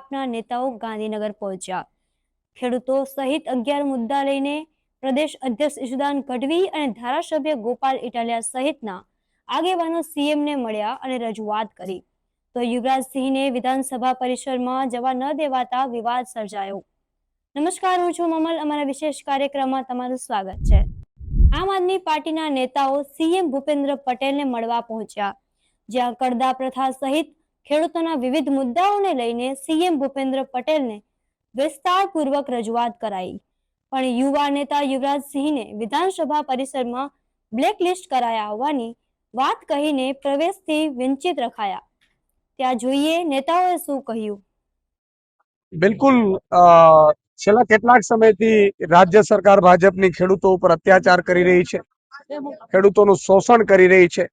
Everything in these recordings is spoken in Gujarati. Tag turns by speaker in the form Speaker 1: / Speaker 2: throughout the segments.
Speaker 1: આપના નેતાઓ ગાંધીનગર પહોંચ્યા। ખેડૂતો સહિત 11 મુદ્દા લઈને પ્રદેશ અધ્યક્ષ ઈશુદાન ગઢવી અને ધારાસભ્ય ગોપાલ ઇટાલિયા સહિતના આગેવાનો સીએમને મળ્યા અને રજૂઆત કરી, તો યુવરાજસિંહને વિધાનસભા પરિસરમાં જવા ન દેવાતા વિવાદ સર્જાયો। નમસ્કાર, હું છું મમલ। અમારા વિશેષ કાર્યક્રમમાં તમારું સ્વાગત છે। આમ આદમી પાર્ટીના નેતાઓ સીએમ ભૂપેન્દ્ર પટેલને મળવા પહોંચ્યા, જ્યાં કરદા પ્રથા સહિત ખેડૂતોના વિવિધ મુદ્દાઓને લઈને સીએમ ભૂપેન્દ્ર પટેલને વિસ્તારપૂર્વક રજૂઆત કરાઈ, પણ યુવા નેતા યુવરાજસિંહને વિધાનસભા પરિસરમાં બ્લેકલિસ્ટ કરાયા હોવાની વાત કહીને પ્રવેશથી વંચિત રખાયા। ત્યાં જોઈએ નેતાઓએ શું કહ્યું।
Speaker 2: બિલકુલ છેલ્લા કેટલાક સમયથી રાજ્ય સરકાર ભાજપની ખેડૂતો ઉપર અત્યાચાર કરી રહી છે, ખેડૂતોનું શોષણ કરી રહી છે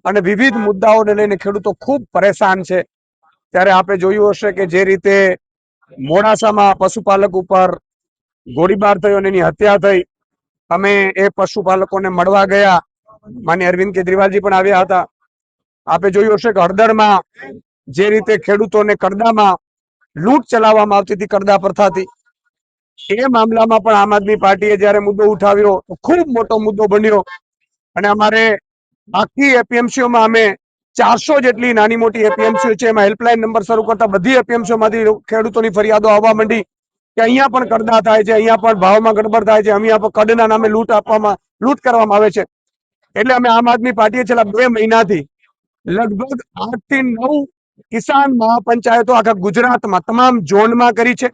Speaker 2: અને વિવિધ મુદ્દાઓને લઈને ખેડૂતો ખૂબ પરેશાન છે। ત્યારે આપણે જોયું હશે કે જે રીતે મોડાસામાં પશુપાલક ઉપર ગોળીબાર થયો અને એની હત્યા થઈ, અમે એ પશુપાલકોને મળવા ગયા, માનનીય અરવિંદ કેજરીવાલજી પણ આવ્યા હતા। આપણે જોયું હશે કે હળદરમાં જે રીતે ખેડૂતોને કરદામાં લૂંટ ચલાવવામાં આવતી હતી કરદા પ્રથાથી, એ મામલામાં પણ આમ આદમી પાર્ટીએ જયારે મુદ્દો ઉઠાવ્યો તો ખૂબ મોટો મુદ્દો બન્યો અને અમારે આખી એપીએમસીઓમાં અમે 400 જેટલી નાની મોટી એપીએમસીઓ છે, એમાં હેલ્પલાઇન નંબર શરૂ કરતા બધી એપીએમસીઓમાંથી ખેડૂતોની ફરિયાદો આવવા માંડી કે અહીંયા પણ કરદા થાય છે, અહીંયા પણ ભાવમાં ગડબડ થાય છે, અહીંયા પણ કડના નામે લૂંટ કરવામાં આવે છે। એટલે અમે આમ આદમી પાર્ટીએ છેલ્લા 2 મહિનાથી લગભગ 8 થી 9 કિસાન મહાપંચાયતો આખા ગુજરાતમાં તમામ ઝોનમાં કરી છે।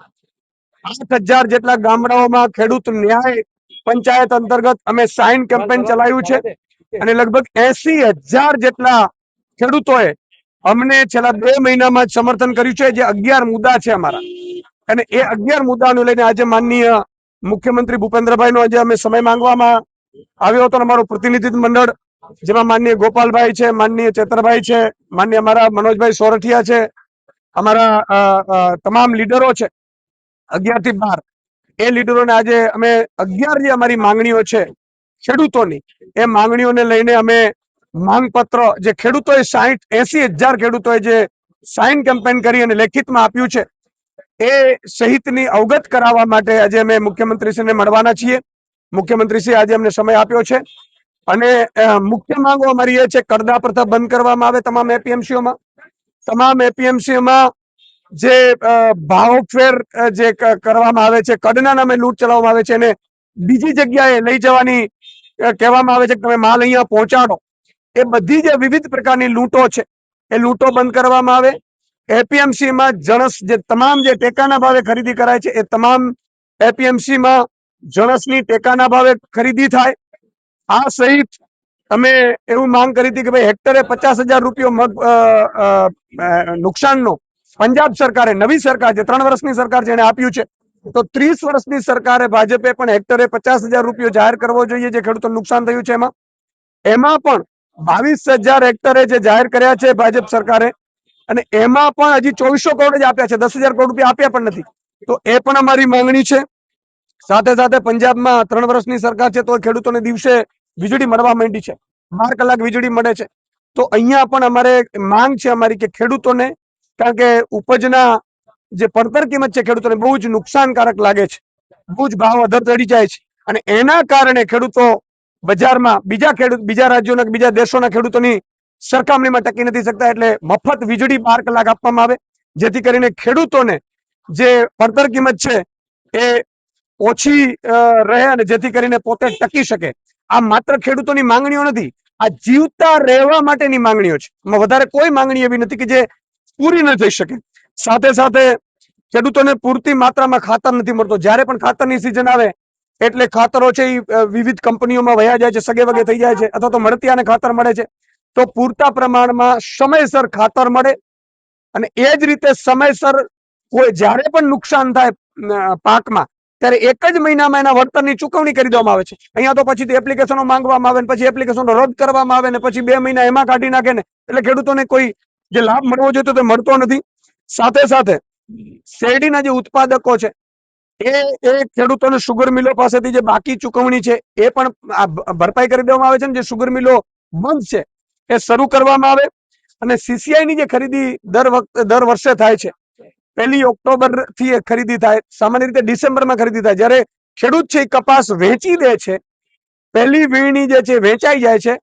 Speaker 2: 8000 જેટલા ગામડાઓમાં ખેડૂત ન્યાય પંચાયત અંતર્ગત અમે સાઇન કેમ્પેન ચલાવ્યું છે અને લગભગ 80,000 જેટલા ખેડૂતોએ અમને છેલ્લા 2 મહિનામાં જ સમર્થન કર્યું છે। જે 11 મુદ્દા છે અમારા, અને એ 11 મુદ્દાને લઈને આજે માનનીય મુખ્યમંત્રી ભૂપેન્દ્રભાઈનો આજે અમે સમય માંગવામાં આવ્યો હતો। અમારું પ્રતિનિધિત્વ મંડળ જેમાં માનનીય ગોપાલભાઈ છે, માનનીય ચેતરભાઈ છે, માનનીય અમારા મનોજભાઈ સોરઠિયા છે, અમારા તમામ લીડરો છે 11 થી 12, એ લીડરોને આજે અમે 11 જે અમારી માંગણીઓ છે ખેડૂતોની, એ માંગણીઓને લઈને અમે માંગપત્ર જે ખેડૂતોએ 80,000 ખેડૂતોએ જે સાઇન કેમ્પેન કરી અને લેખિતમાં આપ્યું છે એ સહિતની અવગત કરાવવા માટે આજે અમે મુખ્યમંત્રીશ્રીને મળવાના છીએ। મુખ્યમંત્રીશ્રી આજે અમને સમય આપ્યો છે અને મુખ્ય માંગો અમારી એ છે કરદા પ્રથા બંધ કરવામાં આવે તમામ એપીએમસીઓમાં। તમામ એપીએમસીઓમાં જે ભાવફેર જે કરવામાં આવે છે, કડના નામે લૂંટ ચલાવવામાં આવે છે, એને બીજી જગ્યાએ લઈ જવાની કહેવામાં આવે છે કે તમે માલ અહીંયા પહોંચાડો। એ બધી જે વિવિધ પ્રકારની લૂંટો છે એ લૂંટો બંધ કરવામાં આવે। એપીએમસીમાં જણસ જે તમામ જે ટેકાના ભાવે ખરીદી કરાય છે એ તમામ એપીએમસીમાં જણસની ટેકાના ભાવે ખરીદી થાય। આ સહિત અમે એવું માંગ કરી હતી કે ભાઈ હેક્ટરે 50,000 રૂપિયો મગ નુકસાનનો પંજાબ સરકારે, નવી સરકાર છે, 3 વર્ષની સરકાર છે, એને આપ્યું છે, તો 30 વર્ષની સરકારે ભાજપે પણ હેક્ટરે 50,000 રૂપિયો જાહેર કરવો જોઈએ જે ખેડૂતોને નુકસાન થયું છે એમાં પણ 22,000 હેક્ટરે જે જાહેર કર્યા છે ભાજપ સરકારે, અને એમાં પણ હજી 2400 કરોડ જ આપ્યા છે, 10,000 કરોડ રૂપિયા આપ્યા પણ નથી। તો એ પણ અમારી માંગણી છે। સાથે સાથે પંજાબમાં 3 વર્ષની સરકાર છે તો ખેડૂતોને દિવસે વીજળી મળવા માંડી છે, 12 કલાક વીજળી મળે છે। તો અહીંયા પણ અમારે માંગ છે અમારી કે ખેડૂતોને, કારણ કે ઉપજના જે પડતર કિંમત છે ખેડૂતોને બહુ જ નુકસાનકારક લાગે છે, બહુ જ ભાવ અધર ચડી જાય છે અને એના કારણે ખેડૂતો બજારમાં બીજા રાજ્યોના બીજા દેશોના ખેડૂતોની સરખામણીમાં ટકી નથી શકતા। એટલે મફત વીજળી 12 કલાક આપવામાં આવે જેથી કરીને ખેડૂતોને જે પડતર કિંમત છે એ ઓછી રહે અને જેથી કરીને પોતે ટકી શકે। આ માત્ર ખેડૂતોની માંગણીઓ નથી, આ જીવતા રહેવા માટેની માંગણીઓ છે, વધારે કોઈ માંગણી એવી નથી કે જે પૂરી ન થઈ શકે। સાથે સાથે ખેડૂતોને પૂરતી માત્રામાં ખાતર નથી મળતો, જ્યારે પણ ખાતરની સિઝન આવે એટલે ખાતરો છે એ વિવિધ કંપનીઓમાં વયા જાય છે, સગે વગે થઈ જાય છે, અથવા તો મળતિયાને ખાતર મળે છે। તો પૂરતા પ્રમાણમાં સમયસર ખાતર મળે અને એ જ રીતે સમયસર કોઈ જ્યારે પણ નુકસાન થાય પાકમાં ત્યારે 1 જ મહિનામાં એના વળતરની ચૂકવણી કરી દેવામાં આવે છે। અહીંયા તો પછી એપ્લિકેશનો માંગવામાં આવે, પછી એપ્લિકેશનો રદ કરવામાં આવે ને પછી 2 મહિના એમાં કાઢી નાખે ને, એટલે ખેડૂતોને કોઈ જે લાભ મળવો જોઈએ તો મળતો નથી। સાથે સાથે શેરડીના જે ઉત્પાદકો છે એ ખેડૂતોને શુગર મિલો પાસેથી જે બાકી ચૂકવણી છે એ પણ ભરપાઈ કરી દેવામાં આવે છે ને જે શુગર મિલો બંધ છે એ શરૂ કરવામાં આવે। અને સીસીઆઈ ની જે ખરીદી દર વર્ષે થાય છે 1 ઓક્ટોબર થી એ ખરીદી થાય, સામાન્ય રીતે ડિસેમ્બરમાં ખરીદી થાય. જ્યારે ખેડૂત છે એ કપાસ વેચી દે છે, પહેલી વીણણી જે છે વેચાઈ જાય છે,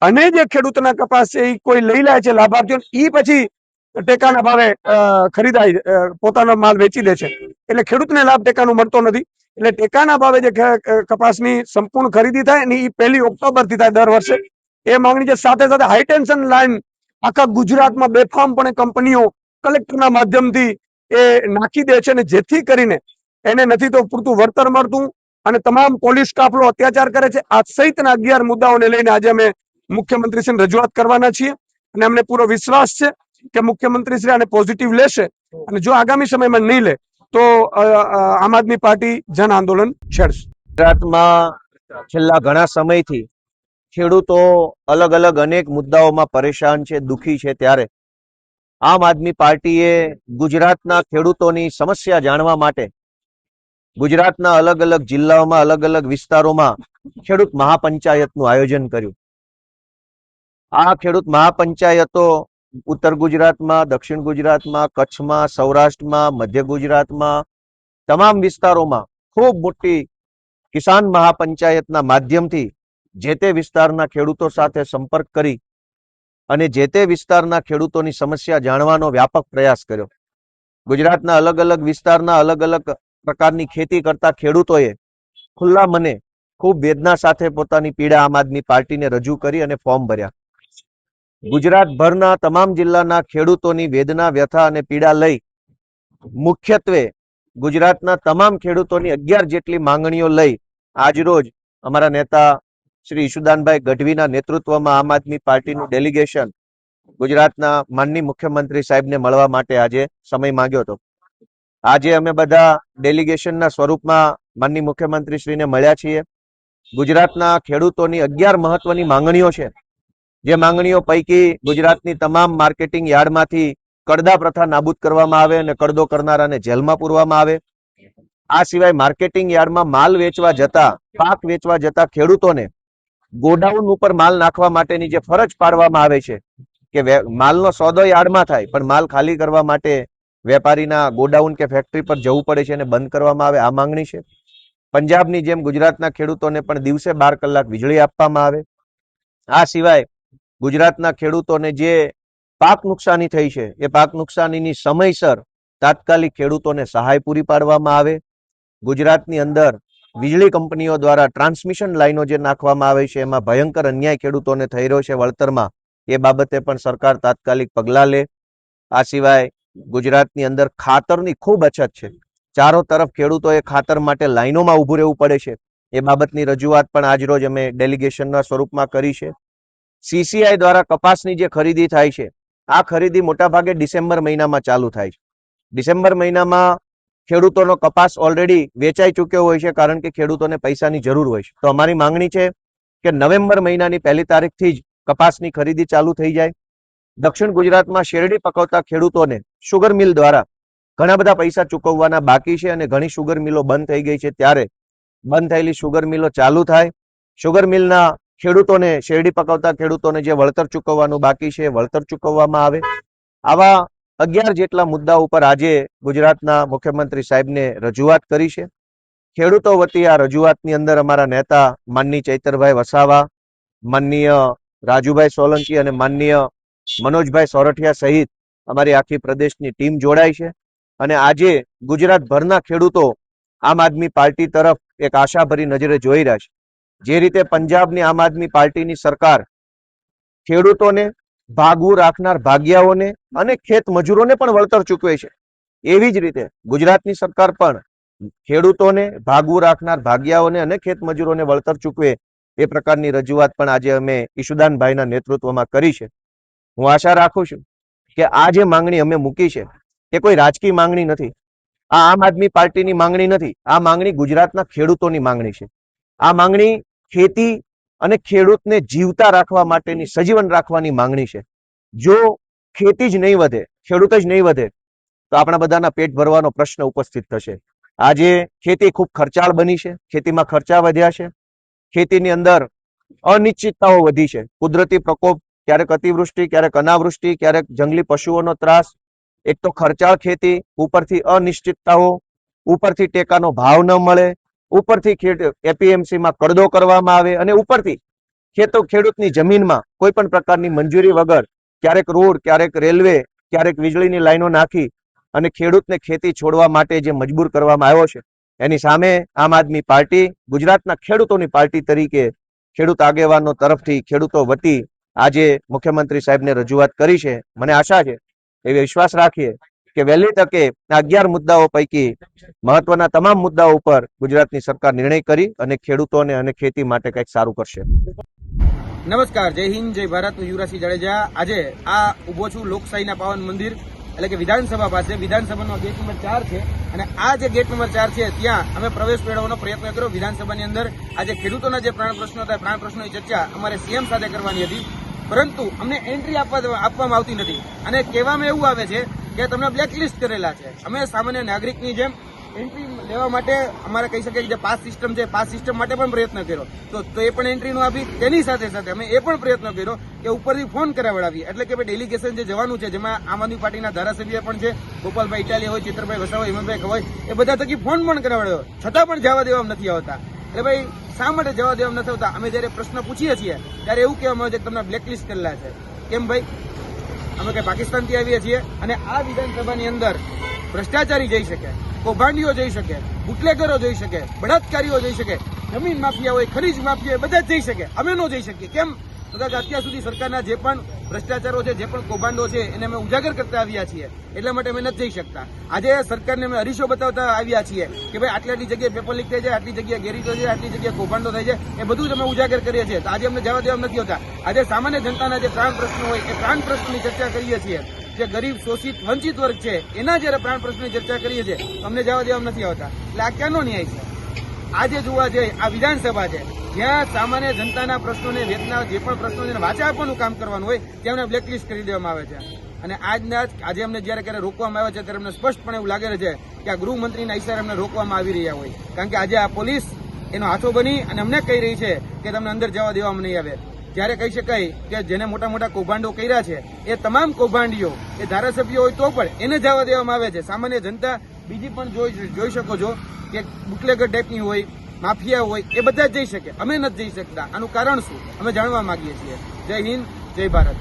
Speaker 2: અને જે ખેડૂતના કપાસ છે એ કોઈ લઈ લે છે લાભાર્થીઓ, એ પછી ટેકાના ભાવે ખરીદાય, પોતાનો માલ વેચી દે છે. એટલે ખેડૂતને લાભ ટેકાનો મળતો નથી. એટલે ટેકાના ભાવે જે કપાસની સંપૂર્ણ ખરીદી થાય ને એ 1 ઓક્ટોબર થી થાય દર વર્ષે, એ માંગણી છે. સાથે સાથે હાઈ ટેન્શન લાઈન આખા ગુજરાતમાં બેફામપણે કંપનીઓ કલેક્ટરના માધ્યમથી એ નાખી દે છે, ને જેથી કરીને એને નથી તો પૂરતું વળતર મળતું, અને તમામ પોલીસ કાફલો અત્યાચાર કરે છે. આ સહિતના 11 મુદ્દાઓને લઈને આજે અમે મુખ્યમંત્રીશ્રીને રજૂઆત કરવાના છીએ, અને અમને પૂરો વિશ્વાસ છે કે મુખ્યમંત્રીશ્રી આને પોઝિટિવ લેશે, અને જો આગામી સમયમાં નહીં લે તો આમ આદમી પાર્ટી જન આંદોલન છેડશે.
Speaker 3: ગુજરાતમાં છેલ્લા ઘણા સમયથી ખેડૂતો અલગ અલગ અનેક મુદ્દાઓમાં પરેશાન છે, દુખી છે. ત્યારે આમ આદમી પાર્ટીએ ગુજરાતના ખેડૂતોની સમસ્યા જાણવા માટે ગુજરાતના અલગ અલગ જિલ્લાઓમાં, અલગ અલગ વિસ્તારોમાં ખેડૂત મહાપંચાયતનું આયોજન કર્યું. આ ખેડૂત મહાપંચાયતો ઉત્તર ગુજરાતમાં, દક્ષિણ ગુજરાતમાં, કચ્છમાં, સૌરાષ્ટ્રમાં, મધ્ય ગુજરાતમાં, તમામ વિસ્તારોમાં ખૂબ મોટી કિસાન મહાપંચાયતના માધ્યમથી જે તે વિસ્તારના ખેડૂતો સાથે સંપર્ક કરી અને જે તે વિસ્તારના ખેડૂતોની સમસ્યા જાણવાનો વ્યાપક પ્રયાસ કર્યો. ગુજરાતના અલગ અલગ વિસ્તારના અલગ અલગ પ્રકારની ખેતી કરતા ખેડૂતોએ ખુલ્લા મને ખૂબ વેદના સાથે પોતાની પીડા આમ આદમી પાર્ટીને રજૂ કરી અને ફોર્મ ભર્યા. ગુજરાતભરના તમામ જિલ્લાના ખેડૂતોની વેદના, વ્યથા અને પીડા લઈ મુખ્યત્વે ગુજરાતના તમામ ખેડૂતોની 11 જેટલી માંગણીઓ લઈ આજરોજ અમારા નેતા શ્રી ઈશુદાનભાઈ ગઢવીના નેતૃત્વમાં આમ આદમી પાર્ટીનું ડેલિગેશન ગુજરાતના માનનીય મુખ્યમંત્રી સાહેબને મળવા માટે આજે સમય માંગ્યો હતો. આજે અમે બધા ડેલિગેશનના સ્વરૂપમાં માનનીય મુખ્યમંત્રીશ્રીને મળ્યા છીએ. ગુજરાતના ખેડૂતોની 11 મહત્વની માંગણીઓ છે, જે માંગણીઓ પૈકી ગુજરાતની તમામ માર્કેટિંગ યાર્ડમાંથી કડદા પ્રથા નાબૂદ કરવામાં આવે અને કડદો કરનારાને જેલમાં પૂરવામાં આવે. આ સિવાય માર્કેટિંગ યાર્ડમાં માલ વેચવા જતા, પાક વેચવા જતા ખેડૂતોને ગોડાઉન ઉપર માલ નાખવા માટેની જે ફરજ પાડવામાં આવે છે કે માલનો સોદો યાર્ડમાં થાય પણ માલ ખાલી કરવા માટે વેપારીના ગોડાઉન કે ફેક્ટરી પર જવું પડે છે અને બંધ કરવામાં આવે. આ માંગણી છે. પંજાબની જેમ ગુજરાતના ખેડૂતોને પણ દિવસે 12 કલાક વીજળી આપવામાં આવે. આ સિવાય ગુજરાતના ખેડૂતોને જે પાક નુકસાની થઈ છે એ પાક નુકસાનીની સમયસર તાત્કાલિક ખેડૂતોને સહાય પૂરી પાડવામાં આવે. ગુજરાતની અંદર વીજળી કંપનીઓ દ્વારા ટ્રાન્સમિશન લાઈનો જે નાખવામાં આવે છે એમાં ભયંકર અન્યાય ખેડૂતોને થઈ રહ્યો છે વળતરમાં, એ બાબતે પણ સરકાર તાત્કાલિક પગલાં લે. આ સિવાય ગુજરાતની અંદર ખાતરની ખૂબ અછત છે. ચારો તરફ ખેડૂતોએ ખાતર માટે લાઈનોમાં ઊભું રહેવું પડે છે. એ બાબતની રજૂઆત પણ આજરોજ અમે ડેલિગેશનના સ્વરૂપમાં કરી છે. CCI દ્વારા કપાસની જે ખરીદી થાય છે, આ ખરીદી મોટાભાગે ડિસેમ્બર મહિનામાં ચાલુ થાય છે. ડિસેમ્બર મહિનામાં ખેડૂતોનો કપાસ ઓલરેડી વેચાઈ ચૂક્યો હોય છે, કારણ કે ખેડૂતોને પૈસાની જરૂર હોય છે. તો અમારી માંગણી છે કે નવેમ્બર મહિનાની 1 તારીખથી જ કપાસની ખરીદી ચાલુ થઈ જાય. દક્ષિણ ગુજરાતમાં શેરડી પકવતા ખેડૂતોને શુગર મિલ દ્વારા ઘણા બધા પૈસા ચૂકવવાના બાકી છે અને ઘણી શુગર મિલો બંધ થઈ ગઈ છે. ત્યારે બંધ થયેલી શુગર મિલો ચાલુ થાય. શુગર મિલના ખેડૂતોને, શેરડી પકવતા ખેડૂતોને જે વળતર ચૂકવવાનું બાકી છે વળતર ચૂકવવામાં આવે. આવા 11 જેટલા મુદ્દા ઉપર આજે ગુજરાતના મુખ્યમંત્રી સાહેબને રજૂઆત કરી છે. ખેડૂતો વતી આ રજૂઆતની અંદર અમારા નેતા માનનીય ચૈતરભાઈ વસાવા, માનનીય રાજુભાઈ સોલંકી અને માનનીય મનોજભાઈ સોરઠિયા સહિત અમારી આખી પ્રદેશની ટીમ જોડાઈ છે. અને આજે ગુજરાતભરના ખેડૂતો આમ આદમી પાર્ટી તરફ એક આશાભરી નજરે જોઈ રહ્યા છે. જે રીતે પંજાબની આમ આદમી પાર્ટીની સરકાર ખેડૂતોને, ભાગવું રાખનાર ભાગિયાઓને અને ખેત મજૂરોને પણ વળતર ચૂકવે છે, એવી જ રીતે ગુજરાતની સરકાર પણ ખેડૂતોને, ભાગવું રાખનાર ભાગિયાઓને અને ખેત મજૂરોને વળતર ચૂકવે એ પ્રકારની રજૂઆત પણ આજે અમે ઈશુદાનભાઈના નેતૃત્વમાં કરી છે. હું આશા રાખું છું કે આ જે માંગણી અમે મૂકી છે એ કોઈ રાજકીય માંગણી નથી. આ આમ આદમી પાર્ટીની માંગણી નથી. આ માંગણી ગુજરાતના ખેડૂતોની માંગણી છે. આ માંગણી ખેતી અને ખેડૂતને જીવતા રાખવા માટેની, સજીવન રાખવાની માંગણી છે. જો ખેતી જ નહીં વધે, ખેડૂત જ નહીં વધે તો આપણા બધાના પેટ ભરવાનો પ્રશ્ન ઉપસ્થિત થશે. આજે ખેતી ખૂબ ખર્ચાળ બની છે. ખેતીમાં ખર્ચા વધ્યા છે. ખેતીની અંદર અનિશ્ચિતતાઓ વધી છે. કુદરતી પ્રકોપ, ક્યારેક અતિવૃષ્ટિ, ક્યારેક અનાવૃષ્ટિ, ક્યારેક જંગલી પશુઓનો ત્રાસ, એક તો ખર્ચાળ ખેતી, ઉપરથી અનિશ્ચિતતાઓ, ઉપરથી ટેકાનો ભાવ ન મળે, ઉપરથી એપીએમસી માં કરદો કરવામાં આવે અને ઉપરથી ખેડૂતની જમીનમાં કોઈ પણ પ્રકારની મંજૂરી વગર ક્યારેક રોડ, ક્યારેક રેલવે, ક્યારેક વીજળીની લાઈનો નાખી અને ખેડૂતને ખેતી છોડવા માટે જે મજબૂર કરવામાં આવ્યો છે, એની સામે આમ આદમી પાર્ટી ગુજરાતના ખેડૂતોની પાર્ટી તરીકે ખેડૂત આગેવાનો તરફથી ખેડૂતો વતી આજે મુખ્યમંત્રી સાહેબને રજૂઆત કરી છે. મને આશા છે, એવી વિશ્વાસ રાખીએ કે વહેલી તકે આ 11 મુદ્દાઓ પૈકી મહત્વના તમામ મુદ્દાઓ ઉપર ગુજરાતની સરકાર નિર્ણય કરી અને ખેડૂતોને અને ખેતી માટે કંઈક સારું કરશે.
Speaker 4: નમસ્કાર, જય હિન્દ, જય ભારત. હું યુવરાજસિંહ જાડેજા આજે આ ઉભો છું લોકશાહીના પાવન મંદિર એટલે કે વિધાનસભા પાસે. વિધાનસભાનો ગેટ નંબર 4 છે અને આ જે ગેટ નંબર 4 છે ત્યાં અમે પ્રવેશ મેળવવાનો પ્રયત્ન કર્યો. વિધાનસભાની અંદર આજે ખેડૂતોના જે પ્રાણ પ્રશ્નો હતા, પ્રાણ પ્રશ્નોની ચર્ચા અમારે સીએમ સાથે કરવાની હતી, પરંતુ અમને એન્ટ્રી આપવામાં આવતી નથી અને કહેવામાં એવું આવે છે કે તમને બ્લેકલિસ્ટ કરેલા છે. અમે સામાન્ય નાગરિકની જેમ એન્ટ્રી લેવા માટે અમારે કહી શકીએ કે જે પાસ સિસ્ટમ છે, પાસ સિસ્ટમ માટે પણ પ્રયત્ન કર્યો તો એ પણ એન્ટ્રી નો આપી. તેની સાથે સાથે અમે એ પણ પ્રયત્ન કર્યો કે ઉપરથી ફોન કરાવડાવીએ, એટલે કે ડેલિગેશન જે જવાનું છે, જેમાં આમ આદમી પાર્ટીના ધારાસભ્ય પણ છે, ગોપાલભાઈ ઇટાલિયા હોય, ચિત્રભાઈ વસાવા, હિમંતભાઈ ખવાય, એ બધા થકી ફોન પણ કરાવડાવ્યો, છતાં પણ જવા દેવામાં નથી આવતા. એટલે ભાઈ શા માટે જવા દેવામાં નથી આવતા? અમે જયારે પ્રશ્ન પૂછીએ છીએ ત્યારે એવું કહેવામાં આવે છે કે તમને બ્લેકલિસ્ટ કરેલા છે. કેમ ભાઈ? અમે કઈ પાકિસ્તાનથી આવીએ છીએ અને આ વિધાનસભાની અંદર ભ્રષ્ટાચારી જઈ શકે, કૌભાંડીઓ જઈ શકે, બુટલેગરો જઈ શકે, બળાત્કારીઓ જઈ શકે, જમીન માફિયા હોય, ખનીજ માફિયા બધા જ જઈ શકે, અમે ન જઈ શકીએ. કેમ? તો કે અત્યાર સુધી સરકારના જે પણ ભ્રષ્ટાચારો છે, જે પણ કૌભાંડો છે, એને અમે ઉજાગર કરતા આવ્યા છીએ, એટલા માટે અમે નથી જઈ શકતા. આજે સરકારને અમે અરીસો બતાવતા આવ્યા છીએ કે ભાઈ આટલી આટલી જગ્યાએ પેપર લીક થાય છે, આટલી જગ્યાએ ગેરીટો છે, આટલી જગ્યાએ કૌભાંડો થાય છે, એ બધું જ અમે ઉજાગર કરીએ છીએ. તો આજે અમને જવા દેવા નથી હોતા. આજે સામાન્ય જનતાના જે પ્રાણ પ્રશ્નો હોય એ પ્રાણ પ્રશ્નોની ચર્ચા કરીએ છીએ. જે ગરીબ, શોષિત, વંચિત વર્ગ છે એના જયારે પ્રાણ પ્રશ્નની ચર્ચા કરીએ છીએ અમને જવા દેવા નથી આવતા. એટલે આ ક્યાંનો ન્યાય છે? આજે જોવા જઈએ આ વિધાનસભા છે, જ્યાં સામાન્ય જનતાના પ્રશ્નોને, વેતના જે પણ પ્રશ્નોને વાચા આપવાનું કામ કરવાનું હોય ત્યાં અમને બ્લેકલિસ્ટ કરી દેવામાં આવે છે. અને આજે અમને જયારે ક્યારે રોકવામાં આવે છે ત્યારે અમને સ્પષ્ટપણે એવું લાગે છે કે આ ગૃહમંત્રીના ઇશારે અમને રોકવામાં આવી રહ્યા હોય, કારણ કે આજે આ પોલીસ એનો હાથો બની અને અમને કહી રહી છે કે તમને અંદર જવા દેવામાં નહીં આવે. ત્યારે કહી શકાય કે જેને મોટા મોટા કૌભાંડો કર્યા છે એ તમામ કૌભાંડીઓ એ ધારાસભ્યો હોય તો પણ એને જવા દેવામાં આવે છે. સામાન્ય જનતા બીજી પણ જોઈ શકો છો કે બુટલેગર ટાઈપની હોય, માફિયા હોય, એ બધા જ જઈ શકે, અમે નથી જઈ શકતા. આનું કારણ શું? અમે જાણવા માંગીએ છીએ. જય હિન્દ, જય ભારત.